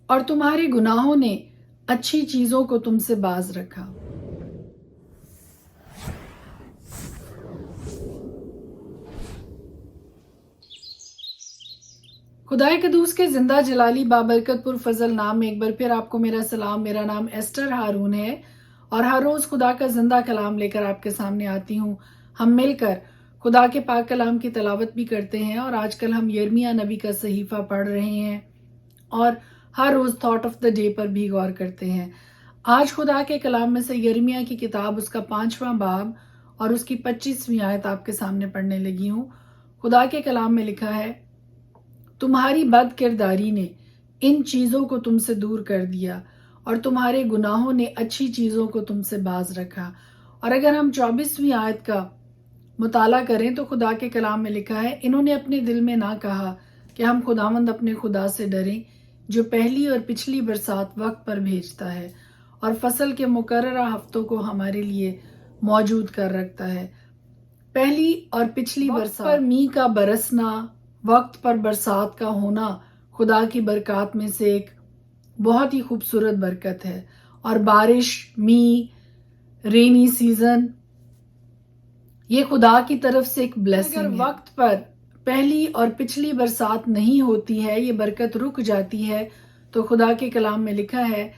اور تمہارے گناہوں نے اچھی چیزوں کو تم سے باز رکھا۔ خدائے قدوس کے زندہ جلالی بابرکت پر فضل نام میں ایک بار پھر آپ کو میرا سلام۔ میرا نام ایسٹر ہارون ہے اور ہر روز خدا کا زندہ کلام لے کر آپ کے سامنے آتی ہوں۔ ہم مل کر خدا کے پاک کلام کی تلاوت بھی کرتے ہیں اور آج کل ہم یرمیہ نبی کا صحیفہ پڑھ رہے ہیں اور ہر روز تھاٹ آف دا ڈے پر بھی غور کرتے ہیں۔ آج خدا کے کلام میں سے یرمیہ کی کتاب اس کا 5واں باب اور اس کی 25ویں آیت آپ کے سامنے پڑھنے لگی ہوں۔ خدا کے کلام میں لکھا ہے، تمہاری بد کرداری نے ان چیزوں کو تم سے دور کر دیا اور تمہارے گناہوں نے اچھی چیزوں کو تم سے باز رکھا۔ اور اگر ہم 24ویں آیت کا مطالعہ کریں تو خدا کے کلام میں لکھا ہے، انہوں نے اپنے دل میں نہ کہا کہ ہم خداوند اپنے خدا سے ڈریں جو پہلی اور پچھلی برسات وقت پر بھیجتا ہے اور فصل کے مقررہ ہفتوں کو ہمارے لیے موجود کر رکھتا ہے۔ پہلی اور پچھلی برسات پر می کا برسنا، وقت پر برسات کا ہونا خدا کی برکات میں سے ایک بہت ہی خوبصورت برکت ہے۔ اور بارش، می، رینی سیزن، یہ خدا کی طرف سے ایک بلیسنگ ہے۔ اگر وقت پر پہلی اور پچھلی برسات نہیں ہوتی ہے، یہ برکت رک جاتی ہے، تو خدا کے کلام میں لکھا ہے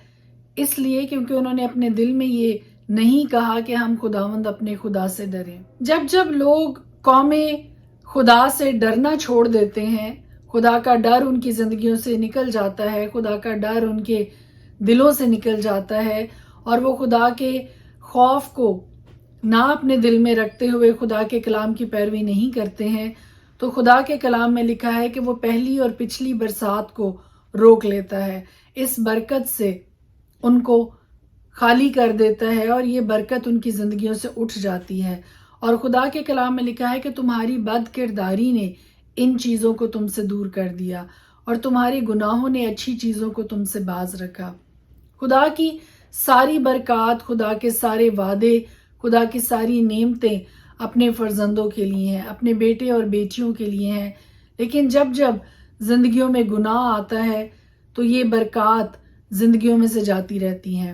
اس لیے کیونکہ انہوں نے اپنے دل میں یہ نہیں کہا کہ ہم خداوند اپنے خدا سے ڈریں۔ جب جب لوگ قومیں خدا سے ڈرنا چھوڑ دیتے ہیں، خدا کا ڈر ان کی زندگیوں سے نکل جاتا ہے، خدا کا ڈر ان کے دلوں سے نکل جاتا ہے اور وہ خدا کے خوف کو نہ اپنے دل میں رکھتے ہوئے خدا کے کلام کی پیروی نہیں کرتے ہیں، تو خدا کے کلام میں لکھا ہے کہ وہ پہلی اور پچھلی برسات کو روک لیتا ہے، اس برکت سے ان کو خالی کر دیتا ہے اور یہ برکت ان کی زندگیوں سے اٹھ جاتی ہے۔ اور خدا کے کلام میں لکھا ہے کہ تمہاری بد کرداری نے ان چیزوں کو تم سے دور کر دیا اور تمہارے گناہوں نے اچھی چیزوں کو تم سے باز رکھا۔ خدا کی ساری برکات، خدا کے سارے وعدے، خدا کی ساری نعمتیں اپنے فرزندوں کے لیے ہیں، اپنے بیٹے اور بیٹیوں کے لیے ہیں، لیکن جب جب زندگیوں میں گناہ آتا ہے تو یہ برکات زندگیوں میں سے جاتی رہتی ہیں۔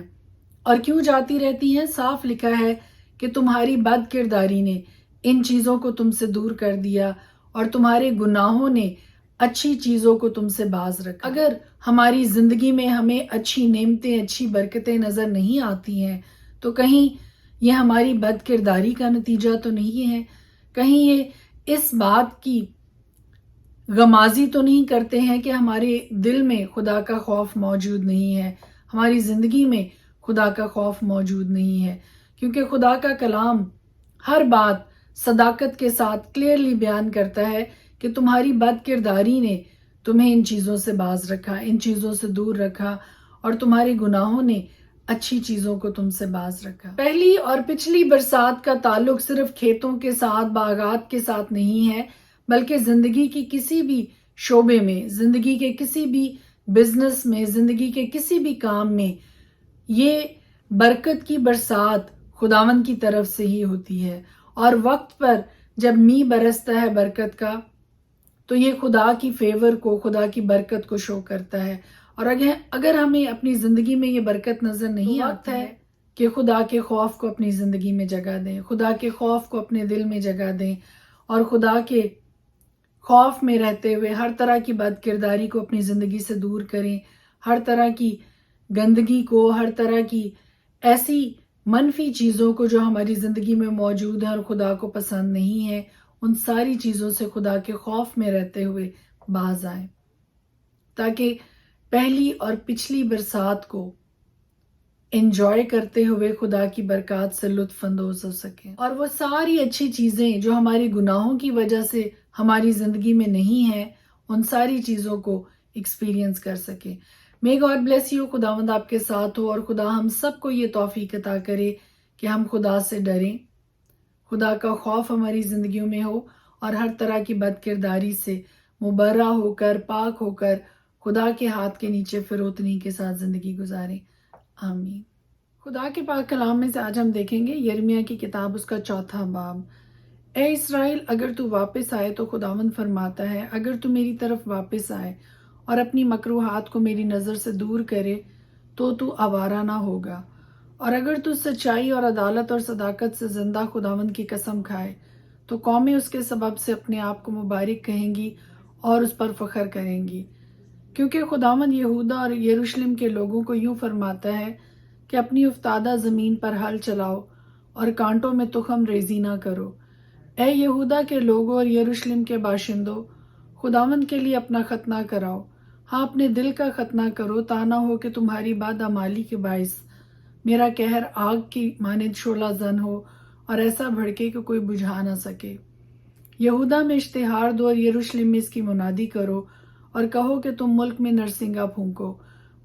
اور کیوں جاتی رہتی ہیں؟ صاف لکھا ہے کہ تمہاری بد کرداری نے ان چیزوں کو تم سے دور کر دیا اور تمہارے گناہوں نے اچھی چیزوں کو تم سے باز رکھا۔ اگر ہماری زندگی میں ہمیں اچھی نعمتیں، اچھی برکتیں نظر نہیں آتی ہیں تو کہیں یہ ہماری بد کرداری کا نتیجہ تو نہیں ہے، کہیں یہ اس بات کی غمازی تو نہیں کرتے ہیں کہ ہمارے دل میں خدا کا خوف موجود نہیں ہے، ہماری زندگی میں خدا کا خوف موجود نہیں ہے، کیونکہ خدا کا کلام ہر بات صداقت کے ساتھ کلیئرلی بیان کرتا ہے کہ تمہاری بد کرداری نے تمہیں ان چیزوں سے باز رکھا، ان چیزوں سے دور رکھا اور تمہارے گناہوں نے اچھی چیزوں کو تم سے باز رکھا۔ پہلی اور پچھلی برسات کا تعلق صرف کھیتوں کے ساتھ، باغات کے ساتھ نہیں ہے، بلکہ زندگی کی کسی بھی شعبے میں، زندگی کے کسی بھی بزنس میں، زندگی کے کسی بھی کام میں یہ برکت کی برسات خداوند کی طرف سے ہی ہوتی ہے۔ اور وقت پر جب می برستا ہے برکت کا تو یہ خدا کی فیور کو، خدا کی برکت کو شو کرتا ہے۔ اور اگر ہمیں اپنی زندگی میں یہ برکت نظر نہیں آتا ہے کہ خدا کے خوف کو اپنی زندگی میں جگہ دیں، خدا کے خوف کو اپنے دل میں جگہ دیں اور خدا کے خوف میں رہتے ہوئے ہر طرح کی بد کرداری کو اپنی زندگی سے دور کریں، ہر طرح کی گندگی کو، ہر طرح کی ایسی منفی چیزوں کو جو ہماری زندگی میں موجود ہیں اور خدا کو پسند نہیں ہے، ان ساری چیزوں سے خدا کے خوف میں رہتے ہوئے باز آئیں، تاکہ پہلی اور پچھلی برسات کو انجوائے کرتے ہوئے خدا کی برکات سے لطف اندوز ہو سکیں اور وہ ساری اچھی چیزیں جو ہماری گناہوں کی وجہ سے ہماری زندگی میں نہیں ہیں، ان ساری چیزوں کو ایکسپیرینس کر سکیں۔ May God bless you، خداوند آپ کے ساتھ ہو اور خدا ہم سب کو یہ توفیق عطا کرے کہ ہم خدا سے ڈریں، خدا کا خوف ہماری زندگیوں میں ہو اور ہر طرح کی بد کرداری سے مبرہ ہو کر، پاک ہو کر خدا کے ہاتھ کے نیچے فروتنی کے ساتھ زندگی گزاریں۔ آمین۔ خدا کے پاک کلام میں سے آج ہم دیکھیں گے یرمیہ کی کتاب اس کا 4واں باب۔ اے اسرائیل، اگر تو واپس آئے تو خداوند فرماتا ہے، اگر تو میری طرف واپس آئے اور اپنی مکروہات کو میری نظر سے دور کرے تو آوارہ نہ ہوگا۔ اور اگر تو سچائی اور عدالت اور صداقت سے زندہ خداوند کی قسم کھائے تو قومیں اس کے سبب سے اپنے آپ کو مبارک کہیں گی اور اس پر فخر کریں گی، کیونکہ خداوند یہودا اور یروشلم کے لوگوں کو یوں فرماتا ہے کہ اپنی افتادہ زمین پر ہل چلاؤ اور کانٹوں میں تخم ریزی نہ کرو۔ اے یہودا کے لوگوں اور یروشلم کے باشندوں، خداوند کے لیے اپنا ختنہ کراؤ، ہاں اپنے دل کا ختنہ کرو، تا نہ ہو کہ تمہاری بدعمالی کے باعث میرا قہر آگ کی مانند شعلہ زن ہو اور ایسا بھڑکے کہ کوئی بجھا نہ سکے۔ یہودا میں اشتہار دو اور یروشلم میں اس کی منادی کرو اور کہو کہ تم ملک میں نرسنگا پھونکو،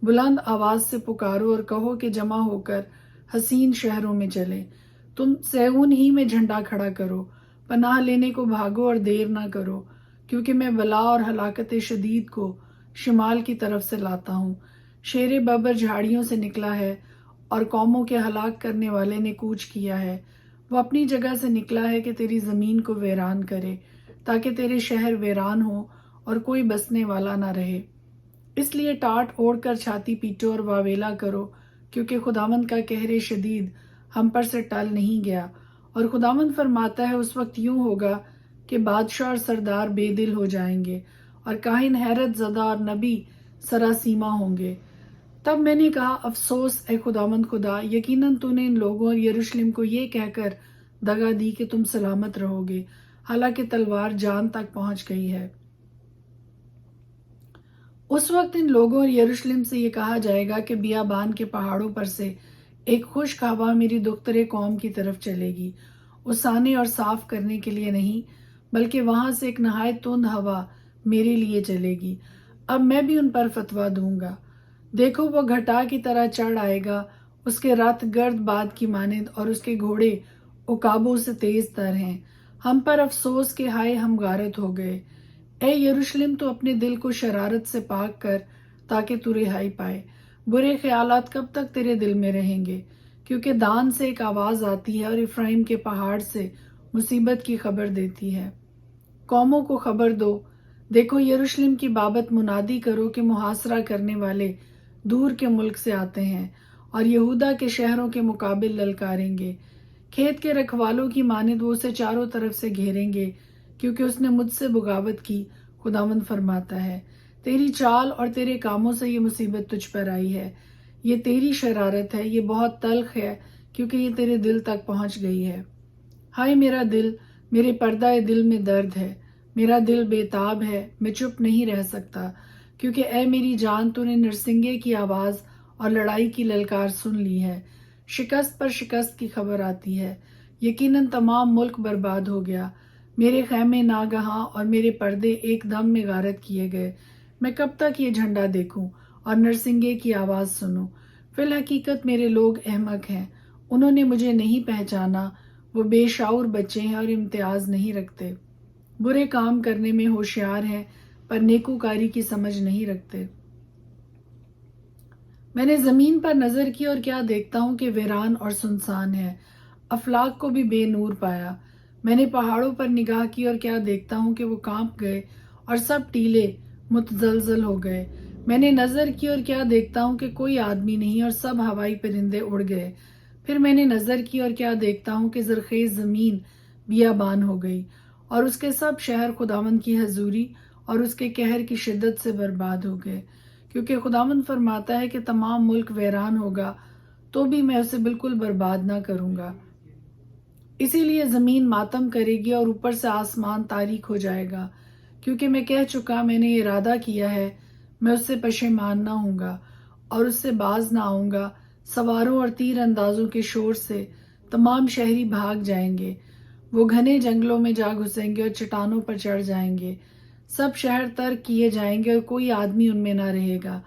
بلند آواز سے پکارو اور کہو کہ جمع ہو کر حسین شہروں میں چلے، تم صہیون ہی میں جھنڈا کھڑا کرو، پناہ لینے کو بھاگو اور دیر نہ کرو، کیونکہ میں بلا اور ہلاکت شدید کو شمال کی طرف سے لاتا ہوں۔ شیر ببر جھاڑیوں سے نکلا ہے اور قوموں کے ہلاک کرنے والے نے کوچ کیا ہے، وہ اپنی جگہ سے نکلا ہے کہ تیری زمین کو ویران کرے، تاکہ تیرے شہر ویران ہو اور کوئی بسنے والا نہ رہے۔ اس لیے ٹاٹ اوڑھ کر چھاتی پیٹو اور واویلا کرو، کیونکہ خداوند کا قہر شدید ہم پر سے ٹل نہیں گیا۔ اور خداوند فرماتا ہے اس وقت یوں ہوگا کہ بادشاہ اور سردار بے دل ہو جائیں گے اور کاہن حیرت زدہ اور نبی سراسیمہ ہوں گے۔ تب میں نے کہا افسوس اے خداوند خدا، یقیناً تو نے ان لوگوں اور یروشلم کو یہ کہہ کر دغا دی کہ تم سلامت رہو گے، حالانکہ تلوار جان تک پہنچ گئی ہے۔ اس وقت ان لوگوں اور یروشلم سے یہ کہا جائے گا کہ بیابان کے پہاڑوں پر سے ایک خشک ہوا میری دختر قوم کی طرف چلے گی، اسانے اور صاف کرنے کے لیے نہیں، بلکہ وہاں سے ایک نہایت تند ہوا میرے لیے چلے گی۔ اب میں بھی ان پر فتویٰ دوں گا۔ دیکھو وہ گھٹا کی طرح چڑھ آئے گا، اس کے رتھ گرد باد کی مانند اور اس کے گھوڑے عقابوں سے تیز تر ہیں۔ ہم پر افسوس کہ ہائے ہم غارت ہو گئے۔ اے یروشلم تو اپنے دل کو شرارت سے پاک کر تاکہ تو رہائی پائے۔ برے خیالات کب تک تیرے دل میں رہیں گے؟ کیونکہ دان سے ایک آواز آتی ہے اور افرایم کے پہاڑ سے مصیبت کی خبر دیتی ہے۔ قوموں کو خبر دو، دیکھو یروشلم کی بابت منادی کرو کہ محاصرہ کرنے والے دور کے ملک سے آتے ہیں اور یہودا کے شہروں کے مقابل للکاریں گے۔ کھیت کے رکھوالوں کی مانند وہ اسے چاروں طرف سے گھیریں گے، کیونکہ اس نے مجھ سے بغاوت کی، خداوند فرماتا ہے۔ تیری چال اور تیرے کاموں سے یہ مصیبت تجھ پر آئی ہے، یہ تیری شرارت ہے، یہ بہت تلخ ہے کیونکہ یہ تیرے دل تک پہنچ گئی ہے۔ ہائے میرا دل، میرے پردہ دل میں درد ہے، میرا دل بے تاب ہے، میں چپ نہیں رہ سکتا، کیونکہ اے میری جان تو نے نرسنگے کی آواز اور لڑائی کی للکار سن لی ہے۔ شکست پر شکست کی خبر آتی ہے، یقیناً تمام ملک برباد ہو گیا۔ میرے خیمے ناگہاں اور میرے پردے ایک دم میں غارت کیے گئے۔ میں کب تک یہ جھنڈا دیکھوں اور نرسنگے کی آواز سنوں؟ فی الحقیقت میرے لوگ احمق ہیں، انہوں نے مجھے نہیں پہچانا، وہ بے شعور بچے ہیں اور امتیاز نہیں رکھتے، برے کام کرنے میں ہوشیار ہیں پر نیکوکاری کی سمجھ نہیں رکھتے۔ میں نے زمین پر نظر کی اور کیا دیکھتا ہوں کہ ویران اور سنسان ہے، افلاک کو بھی بے نور پایا۔ میں نے پہاڑوں پر نگاہ کی اور کیا دیکھتا ہوں کہ وہ کانپ گئے اور سب ٹیلے متزلزل ہو گئے۔ میں نے نظر کی اور کیا دیکھتا ہوں کہ کوئی آدمی نہیں اور سب ہوائی پرندے اڑ گئے۔ پھر میں نے نظر کی اور کیا دیکھتا ہوں کہ زرخیز زمین بیابان ہو گئی اور اس کے سب شہر خداوند کی حضوری اور اس کے قہر کی شدت سے برباد ہو گئے، کیونکہ خداوند فرماتا ہے کہ تمام ملک ویران ہوگا تو بھی میں اسے بالکل برباد نہ کروں گا۔ اسی لیے زمین ماتم کرے گی اور اوپر سے آسمان تاریک ہو جائے گا، کیونکہ میں کہہ چکا، میں نے ارادہ کیا ہے، میں اس سے پشیمان نہ ہوں گا اور اس سے باز نہ آؤں گا۔ سواروں اور تیر اندازوں کے شور سے تمام شہری بھاگ جائیں گے، وہ گھنے جنگلوں میں جا گھسیں گے اور چٹانوں پر چڑھ جائیں گے، سب شہر ترک کیے جائیں گے اور کوئی آدمی ان میں نہ رہے گا۔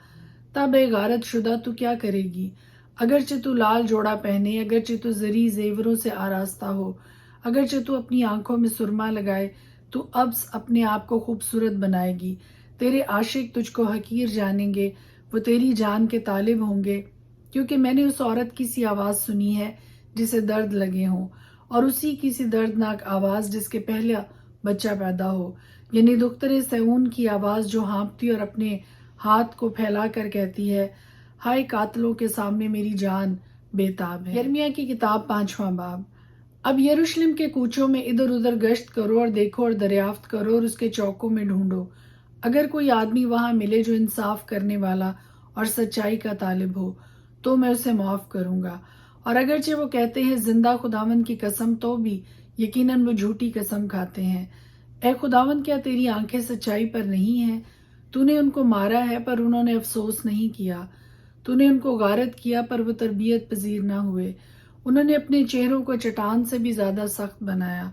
تب اے غارت شدہ تو کیا کرے گی؟ اگرچہ تو لال جوڑا پہنے، اگرچہ تو زری زیوروں سے آراستہ ہو، اگرچہ تو اپنی آنکھوں میں سرما لگائے، تو اب اپنے آپ کو خوبصورت بنائے گی۔ تیرے عاشق تجھ کو حقیر جانیں گے، وہ تیری جان کے طالب ہوں گے، کیونکہ میں نے اس عورت کی سی آواز سنی ہے جسے درد لگے ہوں، اور اسی کی سی دردناک آواز جس کے پہلا بچہ پیدا ہو، یعنی دختر صہیون کی آواز جو ہانپتی اور اپنے ہاتھ کو پھیلا کر کہتی ہے، ہائے قاتلوں کے سامنے میری جان بےتاب ہے۔ یرمیہ کی کتاب 5واں باب۔ اب یروشلم کے کوچوں میں ادھر ادھر گشت کرو اور دیکھو اور دریافت کرو اور اس کے چوکوں میں ڈھونڈو، اگر کوئی آدمی وہاں ملے جو انصاف کرنے والا اور سچائی کا طالب ہو تو میں اسے معاف کروں گا، اور اگرچہ وہ کہتے ہیں زندہ خداوند کی قسم تو بھی یقیناً وہ جھوٹی قسم کھاتے ہیں۔ اے خداوند، کیا تیری آنکھیں سچائی پر نہیں ہیں؟ تو نے ان کو مارا ہے پر انہوں نے افسوس نہیں کیا، تو نے ان کو غارت کیا پر وہ تربیت پذیر نہ ہوئے۔ انہوں نے اپنے چہروں کو چٹان سے بھی زیادہ سخت بنایا،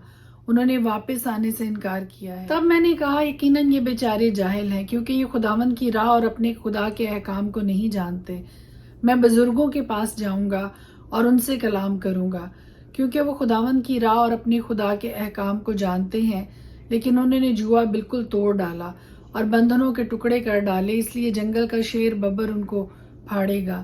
انہوں نے واپس آنے سے انکار کیا ہے۔ تب میں نے کہا یقیناً یہ بیچارے جاہل ہیں، کیونکہ یہ خداوند کی راہ اور اپنے خدا کے احکام کو نہیں جانتے۔ میں بزرگوں کے پاس جاؤں گا اور ان سے کلام کروں گا، کیونکہ وہ خداوند کی راہ اور اپنے خدا کے احکام کو جانتے ہیں، لیکن انہوں نے جوا بالکل توڑ ڈالا اور بندھنوں کے ٹکڑے کر ڈالے، اس لیے جنگل کا شیر ببر ان کو پھاڑے گا،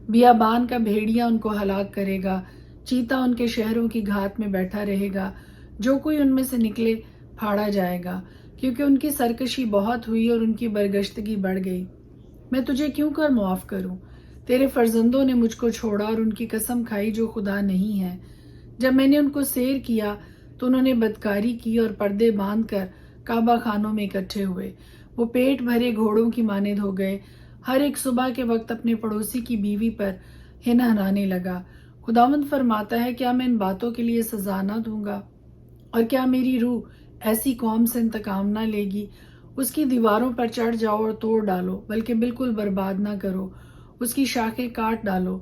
بیابان کا بھیڑیا ان کو ہلاک کرے گا، چیتا ان کے شہروں کی گھات میں بیٹھا رہے گا، جو کوئی ان میں سے نکلے پھاڑا جائے گا، کیونکہ ان کی سرکشی بہت ہوئی اور ان کی برگشتگی بڑھ گئی۔ میں تجھے کیوں کر معاف کروں؟ تیرے فرزندوں نے مجھ کو چھوڑا اور ان کی قسم کھائی جو خدا نہیں ہے۔ جب میں نے ان کو سیر کیا تو انہوں نے بدکاری کی اور پردے باندھ کر کعبہ خانوں میں اکٹھے ہوئے۔ وہ پیٹ بھرے گھوڑوں کی مانند ہو گئے، ہر ایک صبح کے وقت اپنے پڑوسی کی بیوی پر ہنہنانے لگا۔ خداوند فرماتا ہے، کیا میں ان باتوں کے لیے سزا نہ دوں گا؟ اور کیا میری روح ایسی قوم سے انتقام نہ لے گی؟ اس کی دیواروں پر چڑھ جاؤ اور توڑ ڈالو، بلکہ بالکل برباد نہ کرو، اس کی شاخیں کاٹ ڈالو،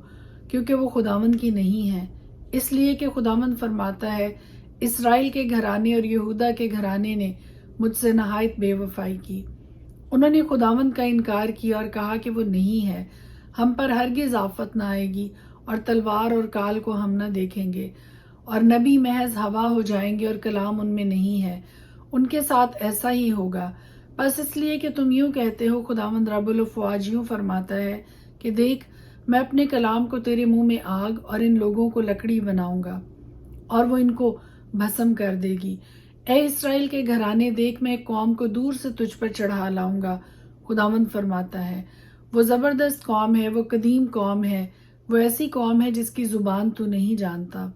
کیونکہ وہ خداوند کی نہیں ہے۔ اس لیے کہ خداوند فرماتا ہے، اسرائیل کے گھرانے اور یہودا کے گھرانے نے مجھ سے نہایت بے وفائی کی۔ انہوں نے خداوند کا انکار کیا اور کہا کہ وہ نہیں ہے، ہم پر ہرگز آفت نہ آئے گی، اور تلوار اور کال کو ہم نہ دیکھیں گے، اور نبی محض ہوا ہو جائیں گے اور کلام ان میں نہیں ہے۔ ان کے ساتھ ایسا ہی ہوگا۔ بس اس لیے کہ تم یوں کہتے ہو، خداوند رب الافواج یوں فرماتا ہے کہ دیکھ، میں اپنے کلام کو تیرے منہ میں آگ اور ان لوگوں کو لکڑی بناؤں گا، اور وہ ان کو بھسم کر دے گی۔ اے اسرائیل کے گھرانے، دیکھ، میں ایک قوم کو دور سے تجھ پر چڑھا لاؤں گا، خداوند فرماتا ہے۔ وہ زبردست قوم ہے، وہ قدیم قوم ہے، وہ ایسی قوم ہے جس کی زبان تو نہیں جانتا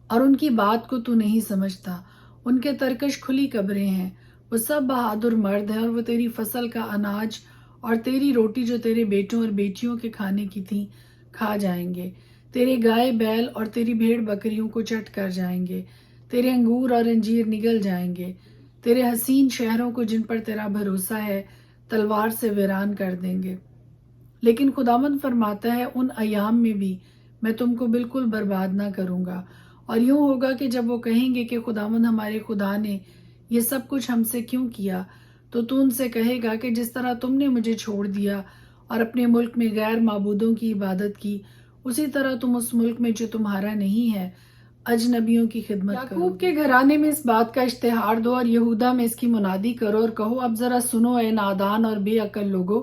اور ان کی بات کو تو نہیں سمجھتا۔ ان کے ترکش کھلی قبریں ہیں، وہ سب بہادر مرد ہیں، اور وہ تیری فصل کا اناج اور تیری روٹی جو تیرے بیٹوں اور بیٹیوں کے کھانے کی تھی کھا جائیں گے۔ تیرے گائے بیل اور تیری بھیڑ بکریوں کو چٹ کر جائیں گے، تیرے انگور اور انجیر نگل جائیں گے، تیرے حسین شہروں کو جن پر تیرا بھروسہ ہے تلوار سے ویران کر دیں گے۔ لیکن خداوند فرماتا ہے، ان ایام میں بھی میں تم کو بالکل برباد نہ کروں گا۔ اور یوں ہوگا کہ جب وہ کہیں گے کہ خداوند ہمارے خدا نے یہ سب کچھ ہم سے کیوں کیا، تو ان سے کہے گا کہ جس طرح تم نے مجھے چھوڑ دیا اور اپنے ملک میں غیر معبودوں کی عبادت کی، اسی طرح تم اس ملک میں جو تمہارا نہیں ہے اجنبیوں کی خدمت کرو۔ یعقوب کے گھرانے میں اس بات کا اشتہار دو اور یہودا میں اس کی منادی کرو اور کہو، اب ذرا سنو اے نادان اور بے عقل لوگو،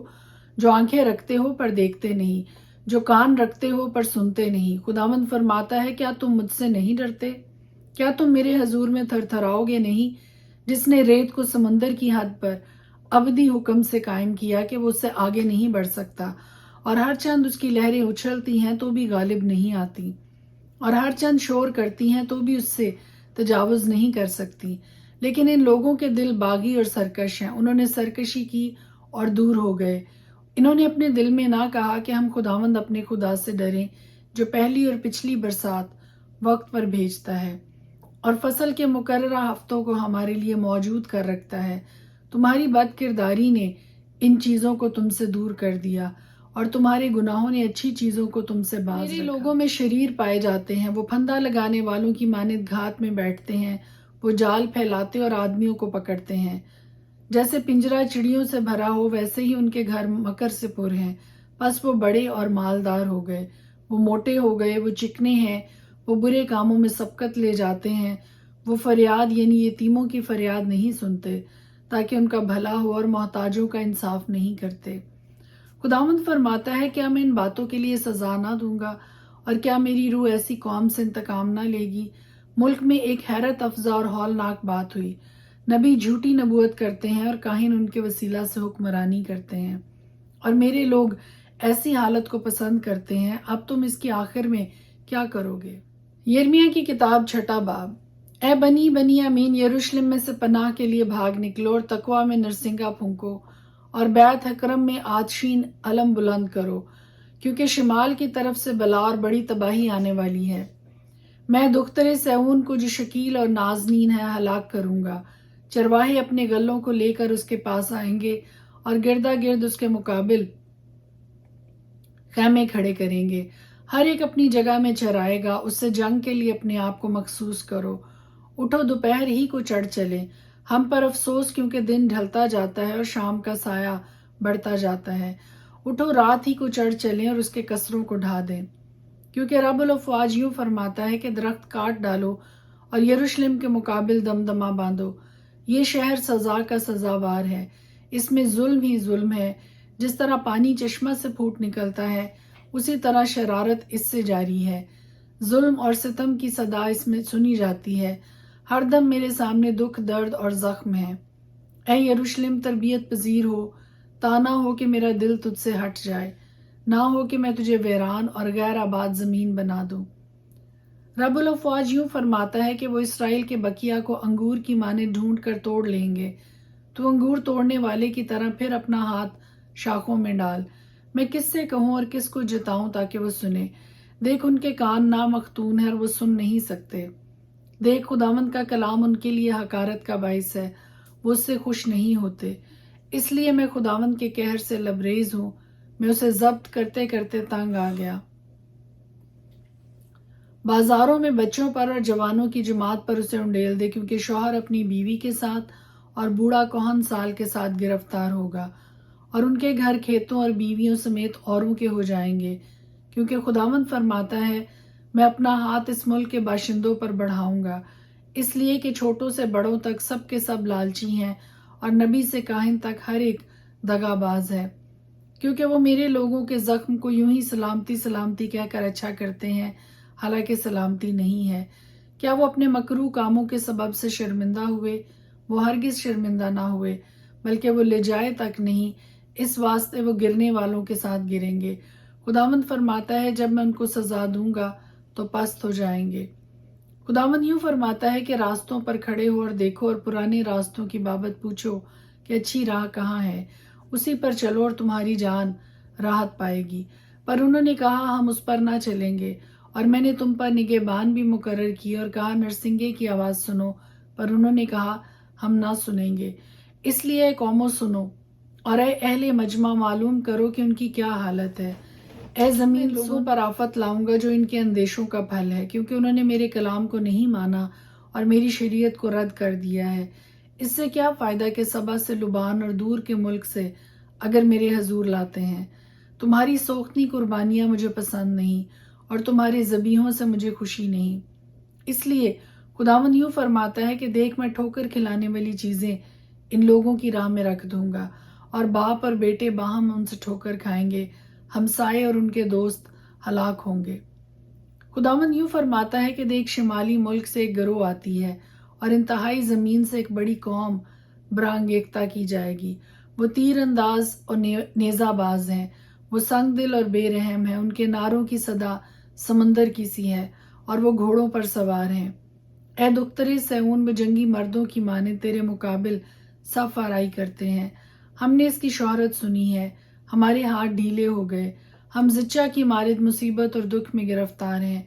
جو آنکھیں رکھتے ہو پر دیکھتے نہیں، جو کان رکھتے ہو پر سنتے نہیں۔ خداوند فرماتا ہے، کیا تم مجھ سے نہیں ڈرتے؟ کیا تم میرے حضور میں تھر تھراؤ گے نہیں؟ جس نے ریت کو سمندر کی حد پر ابدی حکم سے قائم کیا کہ وہ اس سے آگے نہیں بڑھ سکتا، اور ہر چند اس کی لہریں اچھلتی ہیں تو بھی غالب نہیں آتی، اور ہر چند شور کرتی ہیں تو بھی اس سے تجاوز نہیں کر سکتی۔ لیکن ان لوگوں کے دل باغی اور سرکش ہیں، انہوں نے سرکشی کی اور دور ہو گئے۔ انہوں نے اپنے دل میں نہ کہا کہ ہم خداوند اپنے خدا سے ڈریں، جو پہلی اور پچھلی برسات وقت پر بھیجتا ہے اور فصل کے مقررہ ہفتوں کو ہمارے لیے موجود کر رکھتا ہے۔ تمہاری بد کرداری نے ان چیزوں کو تم سے دور کر دیا، اور تمہارے گناہوں نے اچھی چیزوں کو تم سے باز رکھا۔ میرے لوگوں میں شریر پائے جاتے ہیں، وہ پھندا لگانے والوں کی مانند گھات میں بیٹھتے ہیں، وہ جال پھیلاتے اور آدمیوں کو پکڑتے ہیں۔ جیسے پنجرہ چڑیوں سے بھرا ہو، ویسے ہی ان کے گھر مکر سے پر ہیں۔ بس وہ بڑے اور مالدار ہو گئے، وہ موٹے ہو گئے، وہ چکنے ہیں، وہ برے کاموں میں سبقت لے جاتے ہیں، وہ فریاد یعنی یتیموں کی فریاد نہیں سنتے تاکہ ان کا بھلا ہو، اور محتاجوں کا انصاف نہیں کرتے۔ خداوند فرماتا ہے، کیا میں ان باتوں کے لیے سزا نہ دوں گا، اور کیا میری روح ایسی قوم سے انتقام نہ لے گی؟ ملک میں ایک حیرت افزا اور ہولناک بات ہوئی۔ نبی جھوٹی نبوت کرتے ہیں اور کاہن ان کے وسیلہ سے حکمرانی کرتے ہیں، اور میرے لوگ ایسی حالت کو پسند کرتے ہیں۔ اب تم اس کی آخر میں کیا کرو گے؟ یرمیہ کی کتاب 6 باب۔ اے بنی امین، یروشلم میں سے پناہ کے لیے بھاگ نکلو اور تقویٰ میں نرسنگا پھونکو اور بیت حکرم میں آتشین علم بلند کرو، کیونکہ شمال کی طرف سے بلا اور بڑی تباہی آنے والی ہے۔ میں دختر سیون کو جو شکیل اور نازنین ہے ہلاک کروں گا۔ چرواہے اپنے گلوں کو لے کر اس کے پاس آئیں گے اور گردا گرد اس کے مقابل خیمے کھڑے کریں گے۔ ہر ایک اپنی جگہ میں چرائے گا۔ اس سے جنگ کے لیے اپنے آپ کو مخصوص کرو۔ اٹھو، دوپہر ہی کو چڑھ چلے۔ ہم پر افسوس، کیونکہ دن ڈھلتا جاتا ہے اور شام کا سایہ بڑھتا جاتا ہے۔ اٹھو، رات ہی کو چڑھ چلیں اور اس کے قصروں کو ڈھا دیں، کیونکہ رب الافواج یوں فرماتا ہے کہ درخت کاٹ ڈالو اور یروشلم کے مقابل دمدمہ باندھو۔ یہ شہر سزا کا سزاوار ہے، اس میں ظلم ہی ظلم ہے۔ جس طرح پانی چشمہ سے پھوٹ نکلتا ہے، اسی طرح شرارت اس سے جاری ہے۔ ظلم اور ستم کی صدا اس میں سنی جاتی ہے۔ ہر دم میرے سامنے دکھ، درد اور زخم ہے۔ اے یروشلم، تربیت پذیر ہو، تا نہ ہو کہ میرا دل تجھ سے ہٹ جائے، نہ ہو کہ میں تجھے ویران اور غیر آباد زمین بنا دوں۔ رب الافواج یوں فرماتا ہے کہ وہ اسرائیل کے بقیہ کو انگور کی مانند ڈھونڈ کر توڑ لیں گے۔ تو انگور توڑنے والے کی طرح پھر اپنا ہاتھ شاخوں میں ڈال۔ میں کس سے کہوں اور کس کو جتاؤں تاکہ وہ سنے؟ دیکھ، ان کے کان نامختون ہیں اور وہ سن نہیں سکتے۔ دیکھ، خداوند کا کلام ان کے لیے حقارت کا باعث ہے، وہ اس سے خوش نہیں ہوتے۔ اس لیے میں خداوند کے قہر سے لبریز ہوں، میں اسے ضبط کرتے کرتے تنگ آ گیا۔ بازاروں میں بچوں پر اور جوانوں کی جماعت پر اسے انڈیل دے، کیونکہ شوہر اپنی بیوی کے ساتھ اور بوڑھا کہن سال کے ساتھ گرفتار ہوگا، اور ان کے گھر کھیتوں اور بیویوں سمیت اوروں کے ہو جائیں گے، کیونکہ خداوند فرماتا ہے، میں اپنا ہاتھ اس ملک کے باشندوں پر بڑھاؤں گا، اس لیے کہ چھوٹوں سے بڑوں تک سب کے سب لالچی ہیں، اور نبی سے کاہن تک ہر ایک دغا باز ہے، کیونکہ وہ میرے لوگوں کے زخم کو یوں ہی سلامتی سلامتی کہہ کر اچھا کرتے ہیں، حالانکہ سلامتی نہیں ہے۔ کیا وہ اپنے مکروہ کاموں کے سبب سے شرمندہ ہوئے؟ وہ ہرگز شرمندہ نہ ہوئے، بلکہ وہ لجائے تک نہیں، اس واسطے وہ گرنے والوں کے ساتھ گریں گے۔ خداوند فرماتا ہے، جب میں ان کو سزا دوں گا تو پست ہو جائیں گے۔ خداوند یوں فرماتا ہے کہ راستوں پر کھڑے ہو اور دیکھو اور پرانے راستوں کی بابت پوچھو کہ اچھی راہ کہاں ہے، اسی پر چلو اور تمہاری جان راحت پائے گی۔ پر انہوں نے کہا، ہم اس پر نہ چلیں گے، اور میں نے تم پر نگہبان بھی مقرر کیے اور کہا، نرسنگے کی آواز سنو، پر انہوں نے کہا، ہم نہ سنیں گے۔ اس لیے اے قوموں سنو، اور اے اہل مجمع معلوم کرو کہ ان کی کیا حالت ہے۔ اے زمین، لوگوں پر آفت لاؤں گا جو ان کے اندیشوں کا پھل ہے، کیونکہ انہوں نے میرے کلام کو نہیں مانا اور میری شریعت کو رد کر دیا ہے۔ اس سے کیا فائدہ کہ سبا سے لبان اور دور کے ملک سے اگر میرے حضور لاتے ہیں؟ تمہاری سوختنی قربانیاں مجھے پسند نہیں، اور تمہارے ذبیحوں سے مجھے خوشی نہیں۔ اس لیے خداوند یوں فرماتا ہے کہ دیکھ، میں ٹھوکر کھلانے والی چیزیں ان لوگوں کی راہ میں رکھ دوں گا، اور باپ اور بیٹے باہم ان سے ٹھوکر کھائیں گے، ہمسائے اور ان کے دوست ہلاک ہوں گے۔ خداوند یوں فرماتا ہے کہ دیکھ، شمالی ملک سے ایک گروہ آتی ہے، اور انتہائی زمین سے ایک بڑی قوم برانگیختہ کی جائے گی۔ وہ تیر انداز اور نیزہ باز ہیں، وہ سنگ دل اور بے رحم ہیں، ان کے نعروں کی صدا سمندر کی سی ہے، اور وہ گھوڑوں پر سوار ہیں۔ اے دختر سیون، وہ جنگی مردوں کی مانند تیرے مقابل صف آرائی کرتے ہیں۔ ہم نے اس کی شہرت سنی ہے، ہمارے ہاتھ ڈھیلے ہو گئے، ہم زچہ کی مارد مصیبت اور دکھ میں گرفتار ہیں۔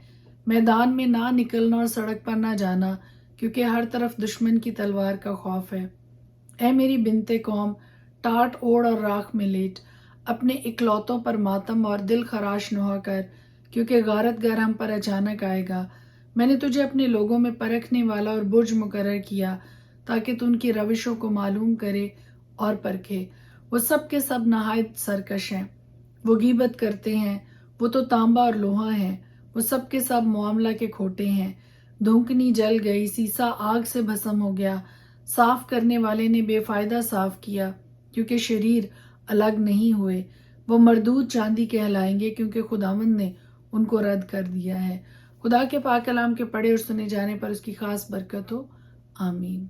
میدان میں نہ نکلنا اور سڑک پر نہ جانا، کیونکہ ہر طرف دشمن کی تلوار کا خوف ہے۔ اے میری بنتے قوم، ٹاٹ اوڑھ اور راکھ میں لیٹ، اپنے اکلوتوں پر ماتم اور دل خراش نوحہ کر، کیونکہ غارت گر ہم پر اچانک آئے گا۔ میں نے تجھے اپنے لوگوں میں پرکھنے والا اور برج مقرر کیا، تاکہ تو ان کی روشوں کو معلوم کرے اور پرکھے۔ وہ سب کے سب نہایت سرکش ہیں، وہ غیبت کرتے ہیں، وہ تو تانبا اور لوہا ہیں، وہ سب کے سب معاملہ کے کھوٹے ہیں۔ دھونکنی جل گئی، سیسا آگ سے بھسم ہو گیا، صاف کرنے والے نے بے فائدہ صاف کیا، کیونکہ شریر الگ نہیں ہوئے۔ وہ مردود چاندی کہلائیں گے، کیونکہ خداوند نے ان کو رد کر دیا ہے۔ خدا کے پاک کلام کے پڑھے اور سنے جانے پر اس کی خاص برکت ہو، آمین۔